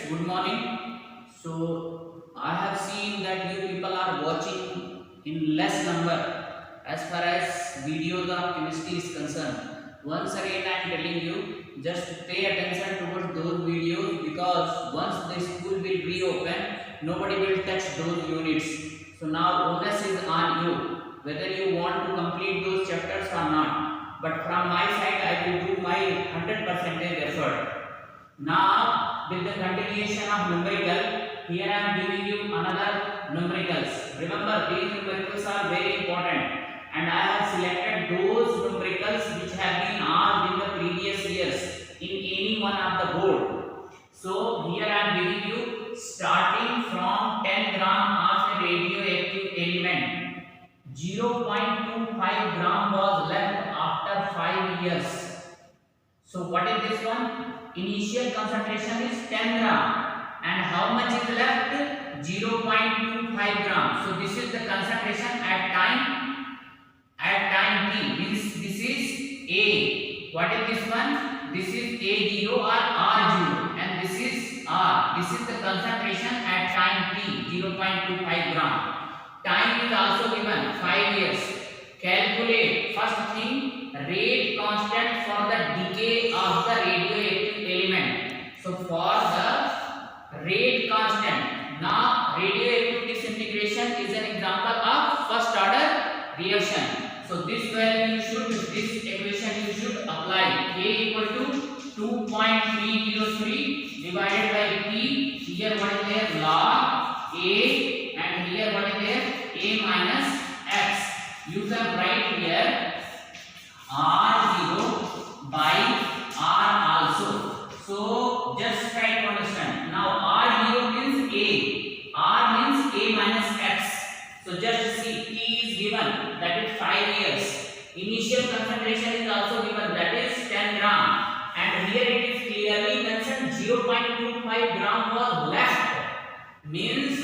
good morning. So I have seen that you people are watching in less number as far as videos of chemistry is concerned. Once again I am telling you, just pay attention towards those videos, because once the school will reopen, nobody will touch those units. So now onus is on you, whether you want to complete those chapters or not. But from my side, I will do my 100% effort. Now, with the continuation of numerical, here I am giving you another numericals. Remember, these numericals are very important, and I have selected those numericals which have been asked in the previous years in any one of the board. So here I am giving you starting from 10 gram of a radioactive element. 0.25 gram was left after 5 years. So what is this one? Initial concentration is 10 gram, and how much is left? 0.25 gram. So this is the concentration at time t. This is A. What is this one? This is A0 or R0, and this is R. This is the concentration at time t, 0.25 gram. Time is also given 5 years. Calculate first thing, rate constant for the decay of the radioactive element. So for the rate constant, now radioactive disintegration is an example of first order reaction. So this equation you should apply. K equal to 2.303 divided by P. Here what is there? Log A, and here what is there? A minus X. You can write here R0 by R also. So just try to understand. Now R0 means A. R means A minus X. So just see, T is given, that is 5 years. Initial concentration is also given, that is 10 gram. And here it is clearly mentioned 0.25 gram was left. Means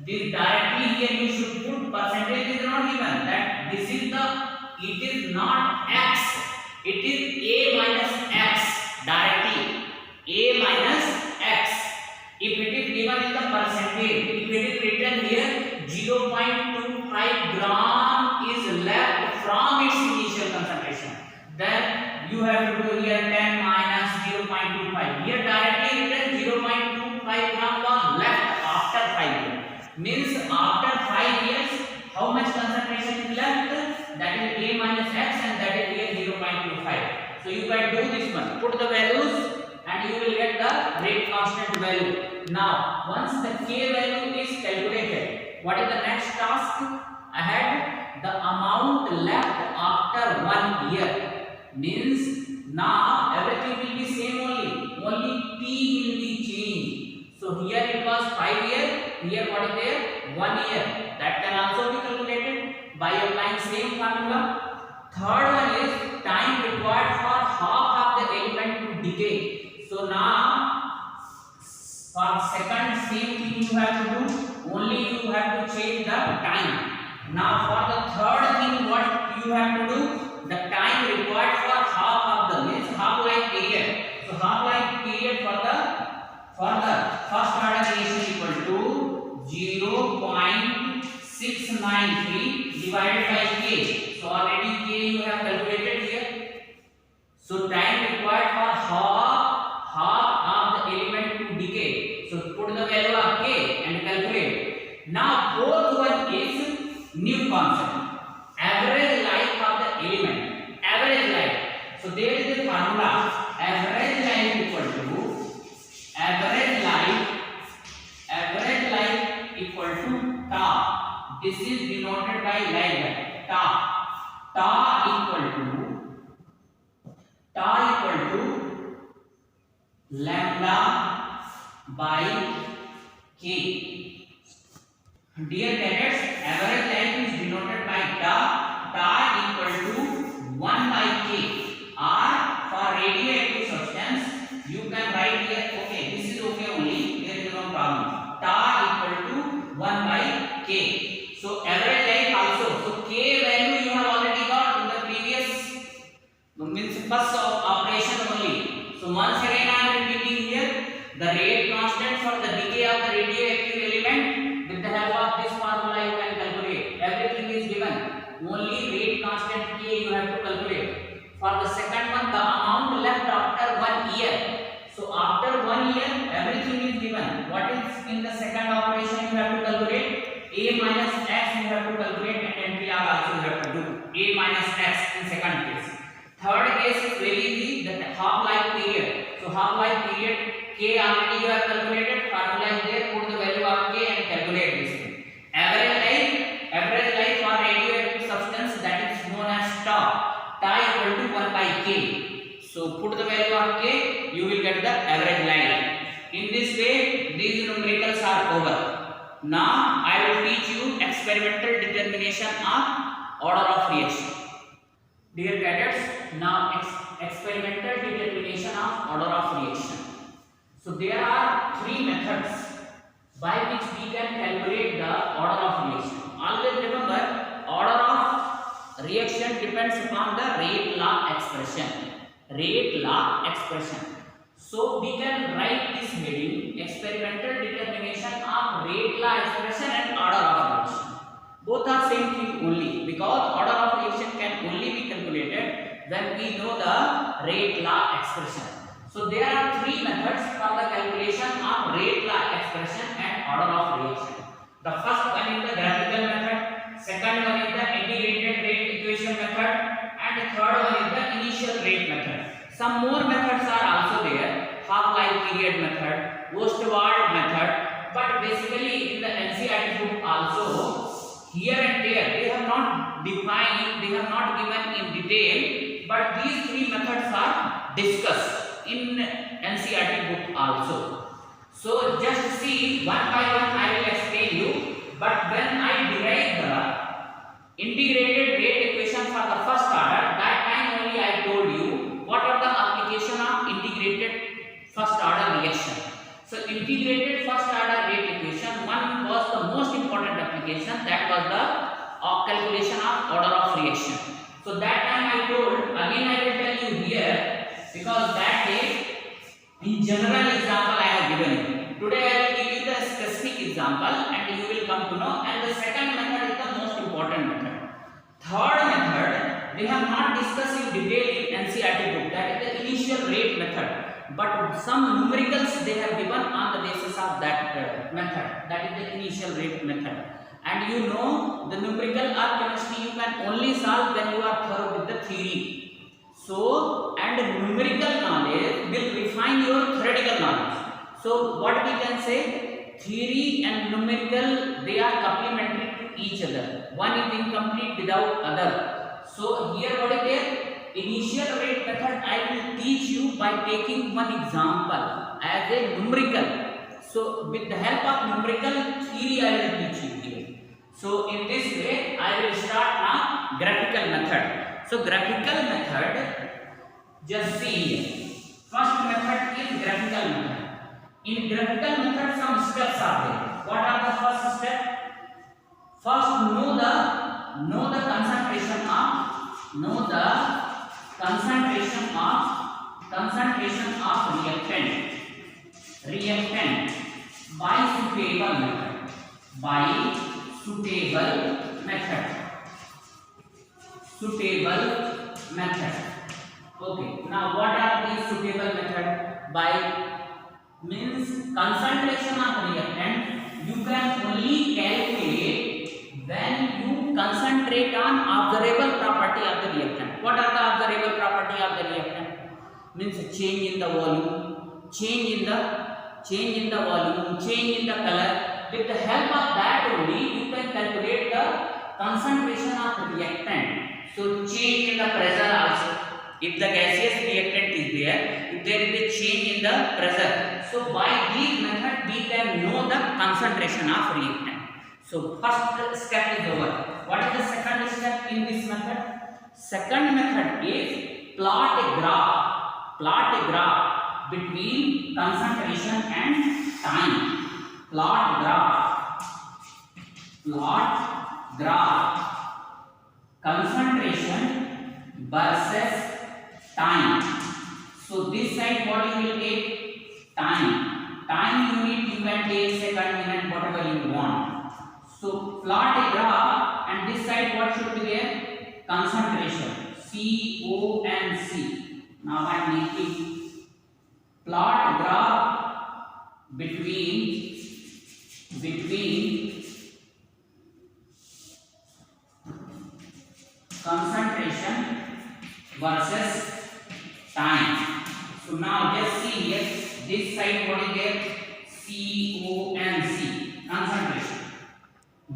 this directly here you should put percentage is not given, that this is it is not X, it is A minus X directly, A minus X. If it is given in the percentage, if it is written here 0.25 gram is left from its initial concentration, then you have to do here 10 minus 0.25. Here directly written 0.25 gram was left after 5 years. Means after 5 years, how much concentration is left? That is A minus X, and that is here 0.25. So you can do this one. Put the values and you will get the rate constant value. Now, once the K value is calculated, what is the next task ahead? The amount left after 1 year. Means now everything will be same only T will be changed. So here it was 5 years. Here what is there? 1 year. That can also be calculated by applying same formula. Third one is time required for half of the element to decay. So now for second same thing you have to do. Only you have to change the time. Now for the third thing, what you have to do? The time required for half of the means half-life period. So half-life period for the first order reaction equal to 0.693 divided by K. So already K you have calculated here. So time required for half of the element to decay. So put the value of K and calculate. Now fourth one is new concept. Average life of the element. Average life. So there is the formula. Average life equal to tau. This is denoted by like that. Tau equal to lambda by K. Dear cadets, average life is denoted by tau equal to 1 by K. Or for radioactive substance, you can write here, okay, this is okay only, there is no problem. Tau equal to 1 by K. So average life also. So K value you have already got in the previous, means first operation only. So once again I am repeating here, the rate constant for the decay of the radioactive element. With the help of this formula you can calculate. Everything is given. Only rate constant K you have to calculate. For the second one, the amount left after 1 year. So after 1 year, everything is given. What is in the second operation you have to calculate? A minus x you have to calculate, and entry also you have to do. A minus x in second case. Third case is very easy, the half-life period. So half-life period K already you have calculated. Formula is there. Put the value of K and calculate this thing. Average life for radioactive substance, that is known as tau. Tau equal to 1 by K. So put the value of K, you will get the average life. In this way, these numericals are over. Now I will teach you experimental determination of order of reaction. Dear cadets, now experimental determination of order of reaction. So there are three methods by which we can calculate the order of reaction. Always remember, order of reaction depends upon the rate law expression. Rate law expression. So we can write this heading: experimental determination of rate law expression and order of reaction. Both are same thing only, because order of reaction can only be calculated when we know the rate law expression. So there are three methods for the calculation of rate law expression and order of reaction. The first one is the graphical method, second one is the integrated rate equation method, and the third one is the initial rate method. Some more methods are also there: half-life period method, Ostwald method. But basically in the NCERT book also, here and there they have not defined, they have not given in detail, but these three methods are discussed in NCERT book also. So just see one by one I will explain you. But when I derive the integrated rate equation for the first order, that time only I told you what are the application of integrated first order reaction. So integrated first order rate equation, one was the most important application, that was the calculation of order of reaction. So that time I told, again I will tell you here, because that day in general example I have given you. Today I will give you the specific example and you will come to know. And the second method is the most important method. Third method we have not discussed in detail in NCERT book, that is the initial rate method. But some numericals they have given on the basis of that method, that is the initial rate method. And you know the numerical or chemistry you can only solve when you are thorough with the theory. So, and numerical knowledge will refine your theoretical knowledge. So what we can say, theory and numerical, they are complementary to each other. One is incomplete without other. So here what is there? Initial rate method I will teach you by taking one example as a numerical. So with the help of numerical theory I will teach you here. So in this way I will start now graphical method. So graphical method, just see here. First method is graphical method. In graphical method some steps are there. What are the first step? First know the concentration of reactant by suitable method. Okay, now what are these suitable method? By means concentration of reactant you can only calculate when you concentrate on observable property of the reactant. What are the observable property of the reactant? Means change in the volume, change in the color. With the help of that only you can calculate the concentration of the reactant. So change in the pressure also. If the gaseous reactant is there, if there is a change in the pressure, so by this method we can know the concentration of reactant. So first step is over. What is the second step in this method? Second method is plot a graph between concentration and time. Plot graph concentration versus time. So this side what you will take? Time. time unit you can take second, minute, whatever you want. So plot a graph, and this side what should be there? Concentration, CONC. Now I am making plot graph between concentration versus time. So now just see here, this side what is there? CONC, concentration.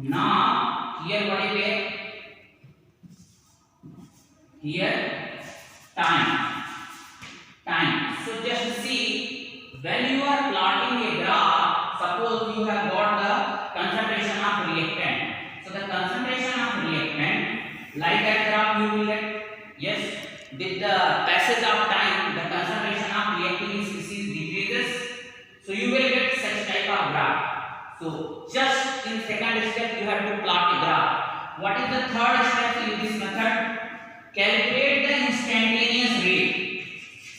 Now here what is there? Here time. So just see, when you are plotting a graph, suppose you have got the concentration of reactant. So the concentration of reactant, like that graph you will get, yes, with the passage of time, the concentration of reacting species decreases. So you will get such type of graph. So just in second step you have to plot a graph. What is the third step in this method? Calculate the instantaneous rate.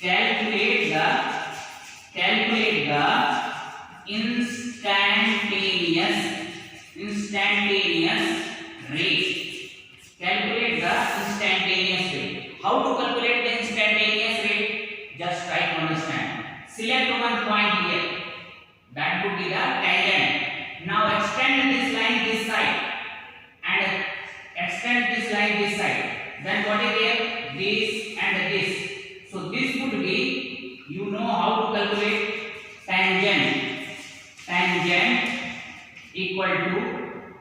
Calculate the instantaneous rate. Calculate the instantaneous rate. How to calculate the instantaneous rate? Just try to understand. Select one point here. That would be the tangent. Now extend this line this side and extend this line this side. Then what is there? This and this. So this would be, you know how to calculate tangent. Tangent equal to,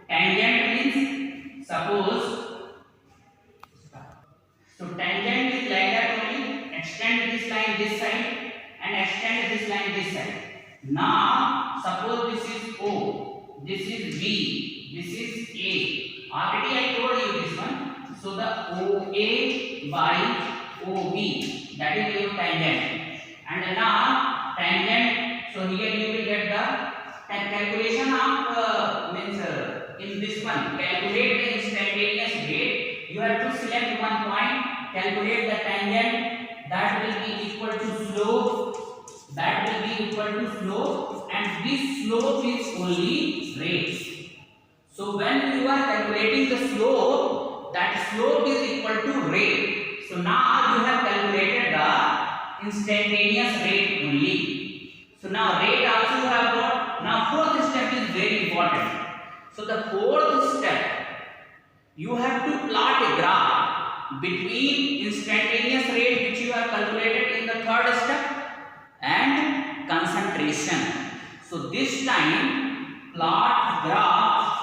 tangent means suppose, so tangent is like that only. Extend this line this side and extend this line this side. Now suppose this is O, this is B, this is A. Already I told you this one. So the OA by OB, that is your tangent. And now tangent, so here you will get the calculation of in this one, calculate the instantaneous rate. You have to select one point, calculate the tangent, that will be equal to slope, that will be equal to slope, and this slope is only rate. So when you are calculating the slope, that slope is equal to rate. So now you have calculated the instantaneous rate only. So now rate also you have got. Now fourth step is very important. So the fourth step, you have to plot a graph between instantaneous rate which you have calculated in the third step and concentration. So this time plot graph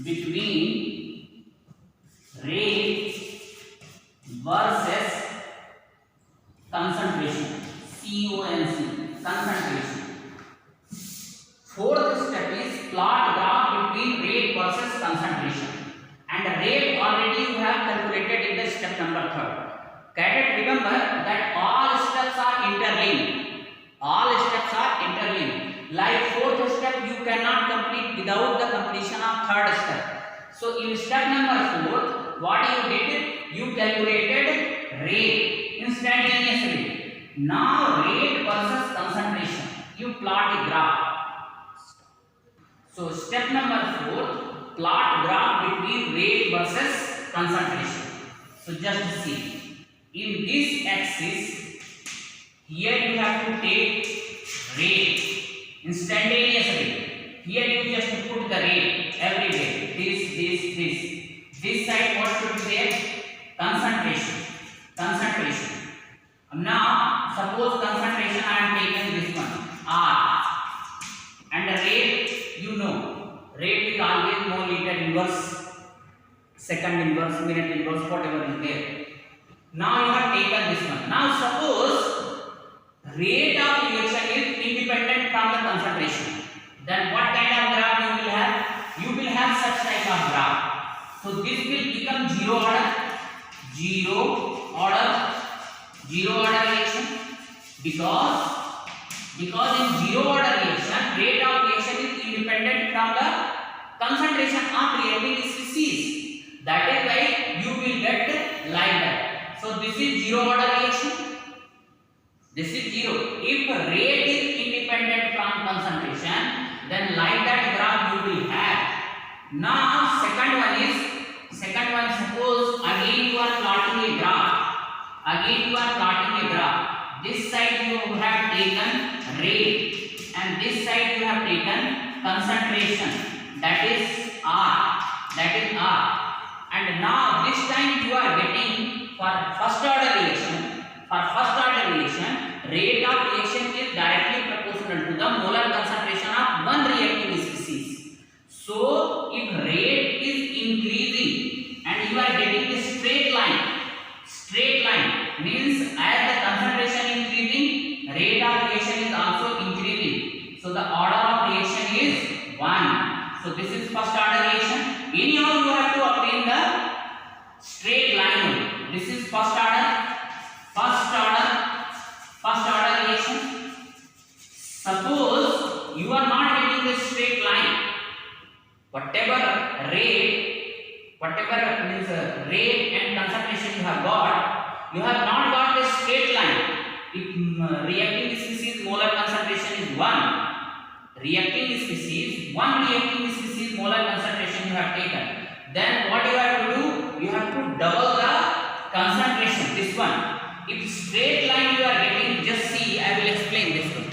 between rate versus concentration, CONC, concentration. Fourth step is plot graph between rate versus concentration. And the rate already you have calculated in the step number 3rd. Cadet, remember that all steps are interlinked. All steps are interlinked. Like fourth step you cannot complete without the completion of third step. So in step number 4, what you did? You calculated rate, instantaneous rate. Now rate versus concentration. You plot a graph. So step number 4, plot graph between rate versus concentration. So just see. In this axis, here you have to take rate, instantaneous rate. Here you just put the rate everywhere. This side what should be there? Concentration. Now suppose concentration I am taking this one R, and the rate, you know, rate is always milliliter inverse, second inverse, minute inverse, whatever is there. Now you have taken this one. Now suppose rate of reaction is independent from the concentration. Then what kind of graph you will have? You will have such type of graph. So this will become zero order reaction, because in zero order reaction, rate of reaction is independent from the concentration of reacting species. That is why you will get like that. So this is zero order reaction. This is zero. If rate is independent from concentration, then like that graph you will have. Now second one, suppose again you are plotting a graph. This side you have taken rate and this side you have taken concentration. That is R. And now this time you are getting for first order reaction. Rate of reaction is directly proportional to the molar concentration of one reacting species. So if rate is increasing and you are getting a straight line means as the concentration increasing, rate of reaction is also increasing. So the order of reaction is 1. So this is first order reaction. Anyhow you have to obtain the straight line. This is first order reaction. Suppose you are not getting the straight line. Whatever rate and concentration you have not got the straight line. If reacting species molar concentration is 1, reacting species molar concentration you have taken, then what you have to do? You have to double the concentration. This one. If straight line you are getting, just see, I will explain this one.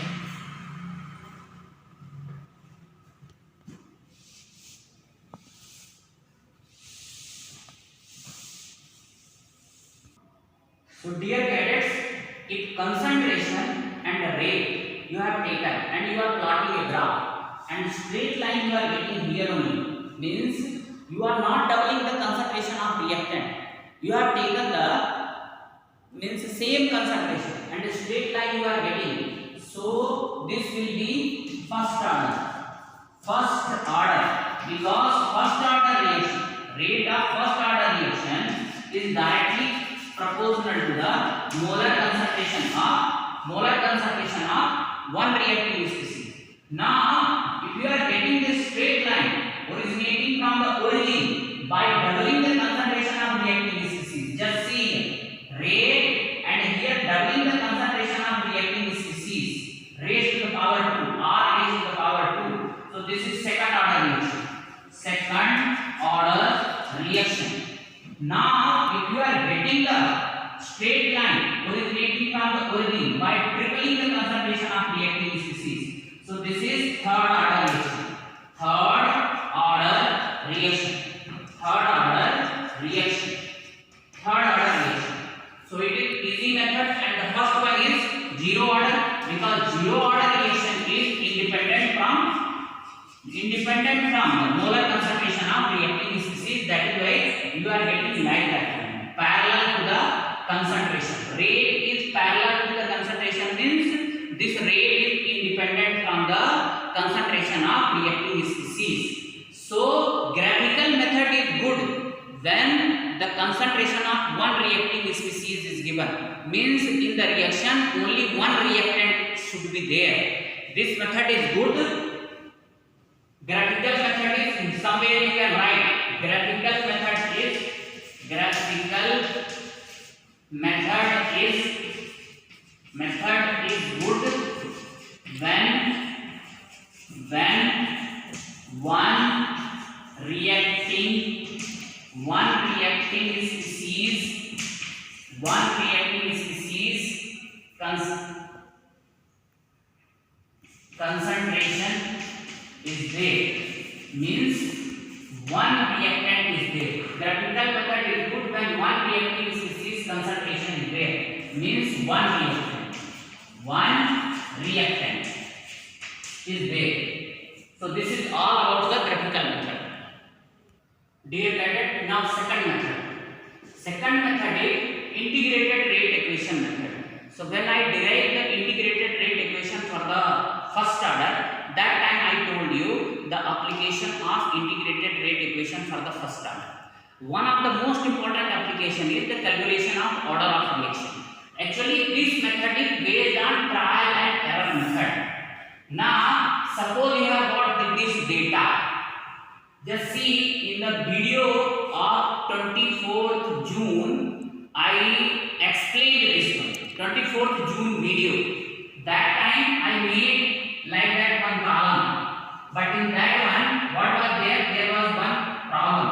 So dear cadets, if concentration and rate you have taken and you are plotting a graph and straight line you are getting here only, means you are not doubling the concentration of reactant. You have taken the same concentration and a straight line you are getting. So this will be first order because first order reaction, rate of first order reaction is directly proportional to the molar concentration of one reacting species. Now if you are getting this straight line originating from the origin by doubling the concentration of reacting species, just see rate and here doubling the concentration of reacting species raised to the power 2, R raised to the power 2. So this is second order reaction. Now if you are getting the straight line originating from the origin by tripling the concentration of reacting species, so this is third order reaction. So it is easy method and the first one is zero order because zero order reaction is independent from the molar concentration of reacting species. That is why you are getting like that parallel to the concentration. Rate is parallel to the concentration means this rate is independent from the concentration of reacting species. So graphical method is good when the concentration of one reacting species is given, means in the reaction only one reactant should be there. This method is good. Graphical method is in some way you can write graphical method is good when one reacting species concentration is there, means one reactant is there. Graphical method is good when one reacting species concentration is there, means one reactant is there. So this is all about the graphical method. Dear cadet, now second method is integrated rate equation method. So when I derive the integrated rate equation for the first order, that time I told you the application of integrated rate equation for the first order. One of the most important application is the calculation of order of reaction. Actually this method is based on trial and error method. Now suppose you have got this data. Just see in the video of 24th June I explained this one. 24th June video. That time I made like that one column. But in that one, what was there? There was one problem.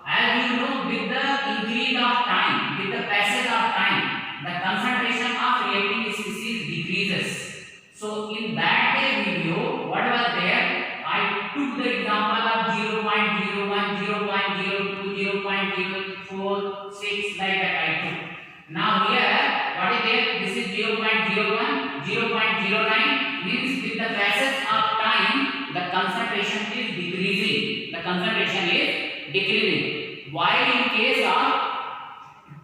As you know, with the increase of time, with the passage of time, the concentration of reacting species decreases. So in that day video, what was there? I took the example of 0.01, 0.02, 0.046 like that I took. Now here, what is there? This is 0.01, 0.09 means with the passage of time, the concentration is decreasing. The concentration is decreasing. While in case of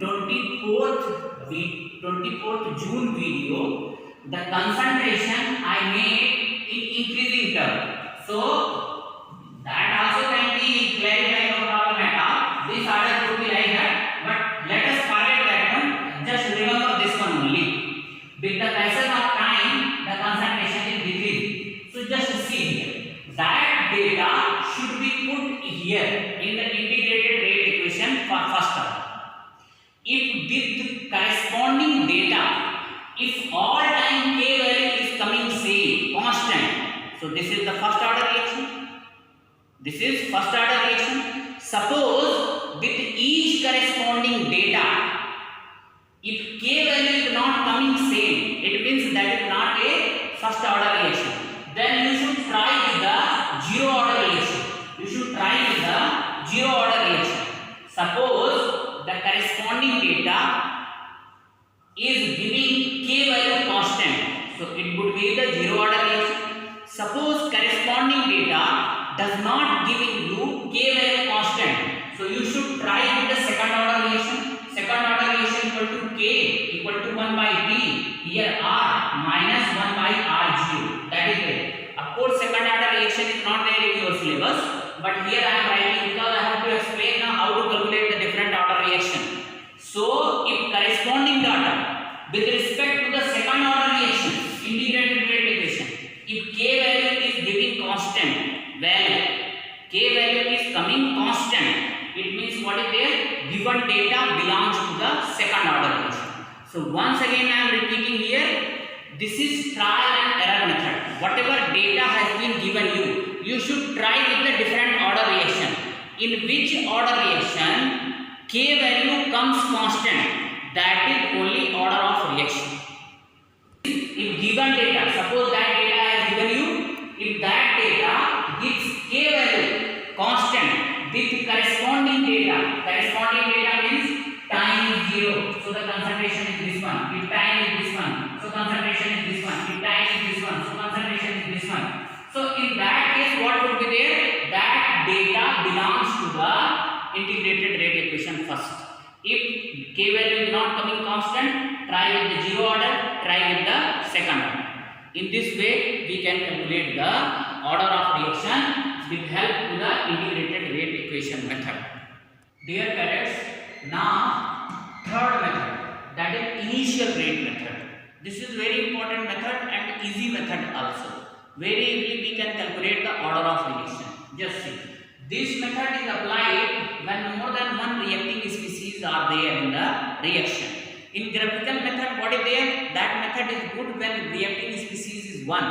24th June video, the concentration I made in increasing term. So that also can be clarified, no problem at all. This order could be like that, but let us forget that one. Just remember this one only. With the passage of time, the concentration is decreasing. So just see here. That data should be put here in the integrated rate equation for first order. If with corresponding data, if all time k value is coming same, constant, so this is the first order reaction. This is first order reaction. Suppose with each corresponding data, if k value is not coming same, it means that is not a first order reaction. Then you should try with the zero order reaction. You should try with the zero order reaction. Suppose the corresponding data is giving k value constant, so it would be the zero order reaction. Suppose corresponding data does not giving you k value constant, so you should try with the second order reaction. Second order reaction equal to k equal to 1 by t, here r minus 1 by r0. That is it. Of course second order reaction is not there in your syllabus, but here I am writing because I have to explain now how to calculate the different order reaction. So if corresponding data with respect to the second order reaction, integrated rate equation, if k value is giving constant value, k value is coming constant, it means what is there? Given data belongs to the second order reaction. So once again I am repeating here, this is trial and error method. Whatever data has been given you, you should try with the different order reaction. In which order reaction k value comes constant, that is only order of reaction. If given data, suppose that data has given you, if that data gives k value constant with corresponding data means time is 0, so the concentration is this one. If time is this one, so concentration is this one. If time is this one, so concentration is this one. So in that case, what would be there? That data belongs to the integrated rate equation first. If k value is not coming constant, try with the zero order, try with the second order. In this way, we can calculate the order of reaction with help to the integrated rate equation method. Dear cadets, now third method, that is initial rate method. This is very important method and easy method also. Very easily we can calculate the order of reaction. Just see. This method is applied when more than one reacting species are there in the reaction. In graphical method, what is there? That method is good when reacting species is one.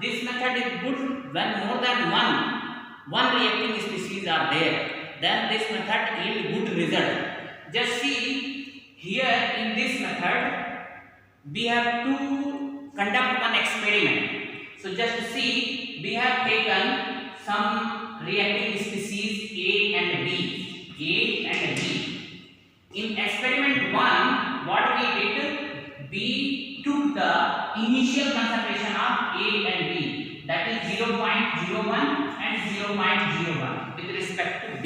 This method is good when more than one reacting species are there. Then this method yield good result. Just see here in this method, we have to conduct one experiment. So just see, we have taken some reacting species A and B. In experiment 1, what we did? We took the initial concentration of A and B, that is 0.01 and 0.01 with respect to B.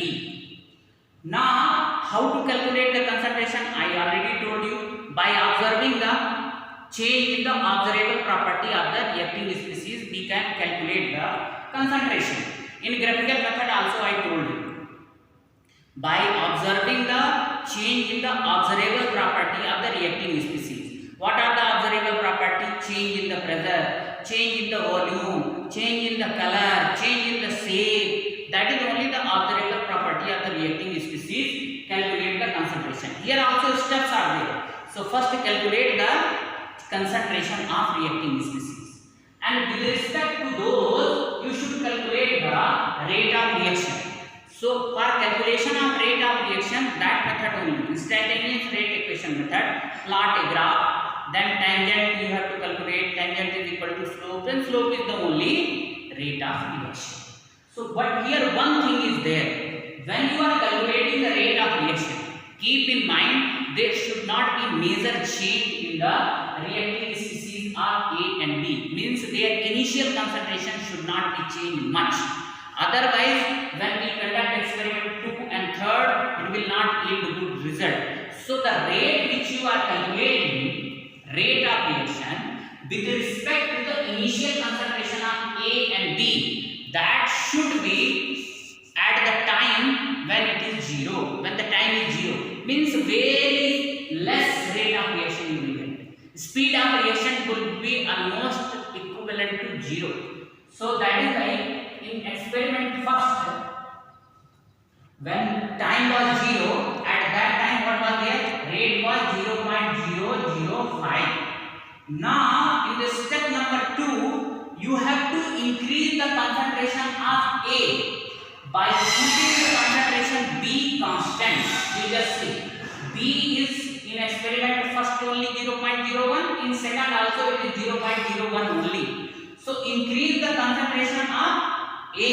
Now, how to calculate the concentration? I already told you, by observing the change in the observable property of the reacting species, we can calculate the concentration. In graphical method also I told you, by observing the change in the observable property of the reacting species. What are the observable property? Change in the pressure, change in the volume, change in the color, change in the shape. That is only the observable property of the reacting species. Calculate the concentration. Here also steps are there. So first calculate the concentration of reacting species, and with respect to those you should calculate the rate of reaction. So for calculation of rate of reaction, that method only, instantaneous rate equation method, plot a graph, then tangent you have to calculate, tangent is equal to slope, and slope is the only rate of reaction. So but here one thing is there, when you are calculating the rate of reaction, keep in mind there should not be major change in the reacting species of A and B, means their initial concentration should not be changed much. Otherwise, when we conduct experiment 2 and 3rd, it will not yield good result. So the rate which you are calculating, rate of reaction, with respect to the initial concentration of A and B, that should be at the time when it is 0, when the time is 0, means very less rate of reaction you will get. Speed of reaction will be almost equivalent to 0. So that is why in experiment first, when time was 0, at that time what was there? Rate was 0.005. Now in the step number 2, you have to increase the concentration of A by keeping the concentration B constant. You just see, B is in experiment first only 0.01, in second also it is 0.01 only. So increase the concentration of A.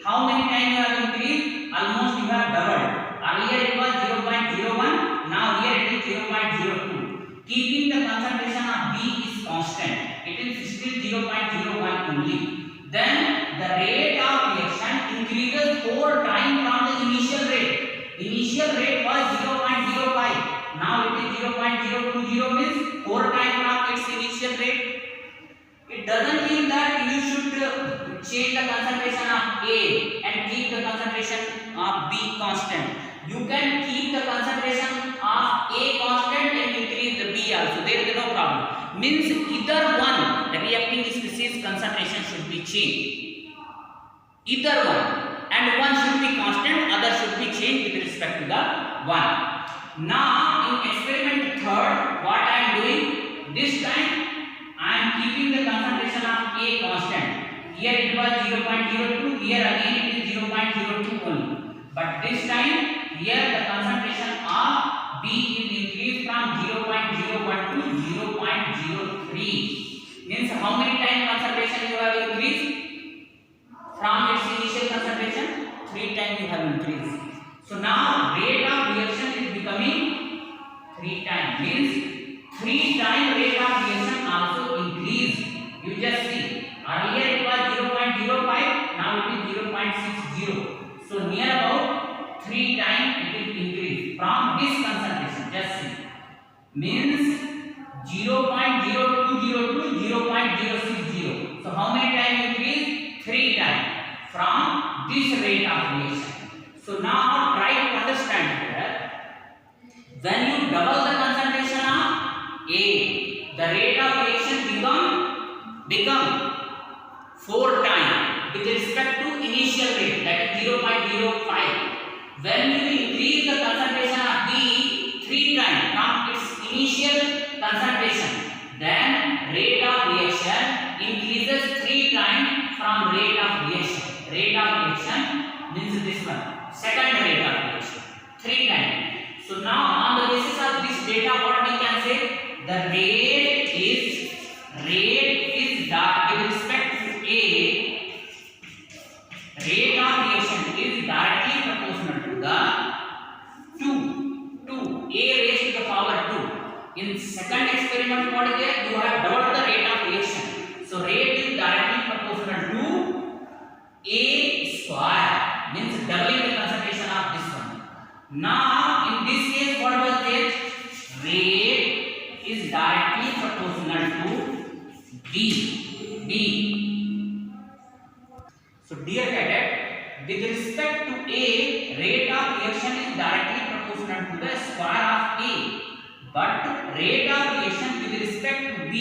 How many times you have increased? Almost you have doubled. Earlier it was 0.01, now here it is 0.02. Keeping the concentration of B is constant, it is still 0.01 only. Then the rate of reaction increases 4 times from the initial rate. Initial rate was 0.05, now it is 0.020, means 4 times from its initial rate. It doesn't mean that you should change the concentration of A and keep the concentration of B constant. You can keep the concentration of A constant and increase the B also. There is no problem. Means either one, the reacting species concentration should be changed. Either one, and one should be constant, other should be changed with respect to the one. Now in experiment 3rd, what I am doing this time, I am keeping the concentration of A constant. Here it was 0.02, here again it is 0.02 only. But this time, here the concentration of B is increased from 0.01 to 0.03. Means how many times concentration you have increased? From its initial concentration, 3 times you have increased. So now rate of reaction is becoming 3 times. Means 3 times rate of reaction also increased. You just see. Earlier it was 0.05, now it is 0.60. So near about 3 times it is increased from this concentration. Just see. Means 0.0202 to 0.060. So how many times increase? 3 times from this rate of reaction. So now try to understand here. When you double the concentration of A, the rate of reaction become 4 times with respect to initial rate, that is 0.05. When you increase the concentration of B 3 times from its initial concentration, then rate of reaction increases 3 times from rate of reaction. Rate of reaction means this one, second rate of reaction, 3 times. So now on the basis of this data, what we can say? The rate is with respect to A, rate of reaction is directly proportional to the 2, A raised to the power 2. In second experiment, what is there? You have doubled the rate of reaction. So rate is directly proportional to A square, means doubling the concentration of this one. Now in this case, what was there? Rate is directly proportional to B. So dear cadet, with respect to A, rate of reaction is directly proportional to the square of A. But rate of reaction with respect to B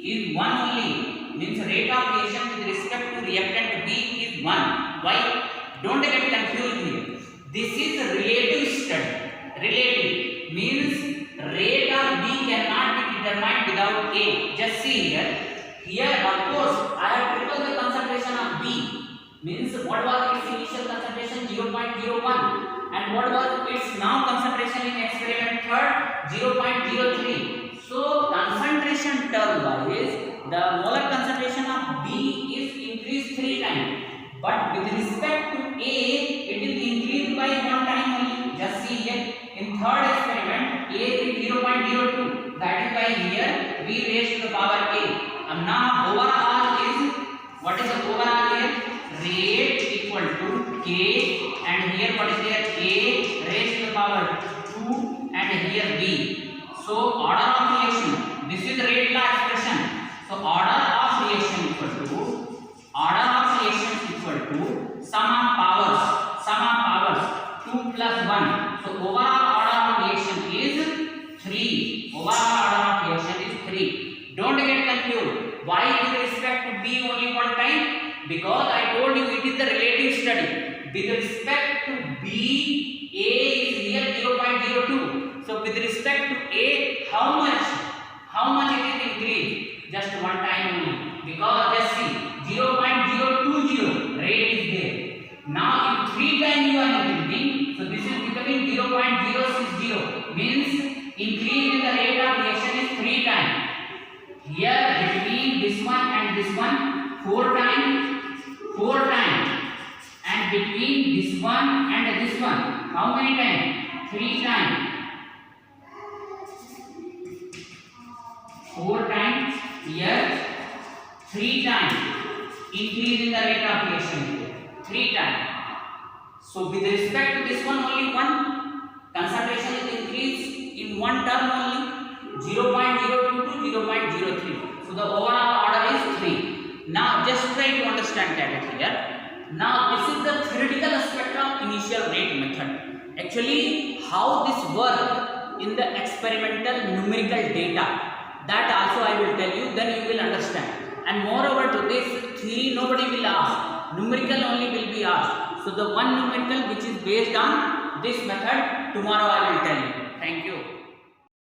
is 1 only. Means rate of reaction with respect to reactant B is 1. Why? Don't get confused here. This is a relative study. Relative means rate of B cannot be determined without A. Just see here. Here, of course, I have tripled the concentration of B. Means what was its initial concentration? 0.01. And what was its now concentration in experiment third? 0.03. So concentration term wise, the molar concentration of B is increased 3 times. But with respect to A, it is increased by 1 time only. Just see here. In third experiment, A is 0.02. That is why here B raised to the power A. And now overall is, what is the overall here? Rate equal to K, and here what is there? A raised to the power 2, and here B. So order of reaction, this is the rate law expression. So order of reaction equal to sum of powers 2 plus 1. So overall order of reaction is 3. Overall order of reaction is 3. Don't get confused. Why with respect to B only 1 time? Because I told you it is the relative study. With respect to B, A is here 0.02. So with respect to A, how much it is increased? Just 1 time only. Because just see, 0.020 rate is there. Now if 3 times you are increasing, so this is becoming 0.060. Means increase in the rate of reaction is 3 times. Here between this one and this one, 4 times. And between this one and this one, how many times? 3 times. 4 times. Here 3 times. Increase in the rate of reaction here. 3 times. So with respect to this one, only one concentration is increased in one term only, 0.02 to 0.03. So the overall order is 3. Now just try to understand that here. Now this is the theoretical aspect of initial rate method. Actually, how this work in the experimental numerical data, that also I will tell you, then you will understand. And moreover to this theory, nobody will ask, numerical only will be asked. So the one numerical which is based on this method, tomorrow I will tell you. Thank you.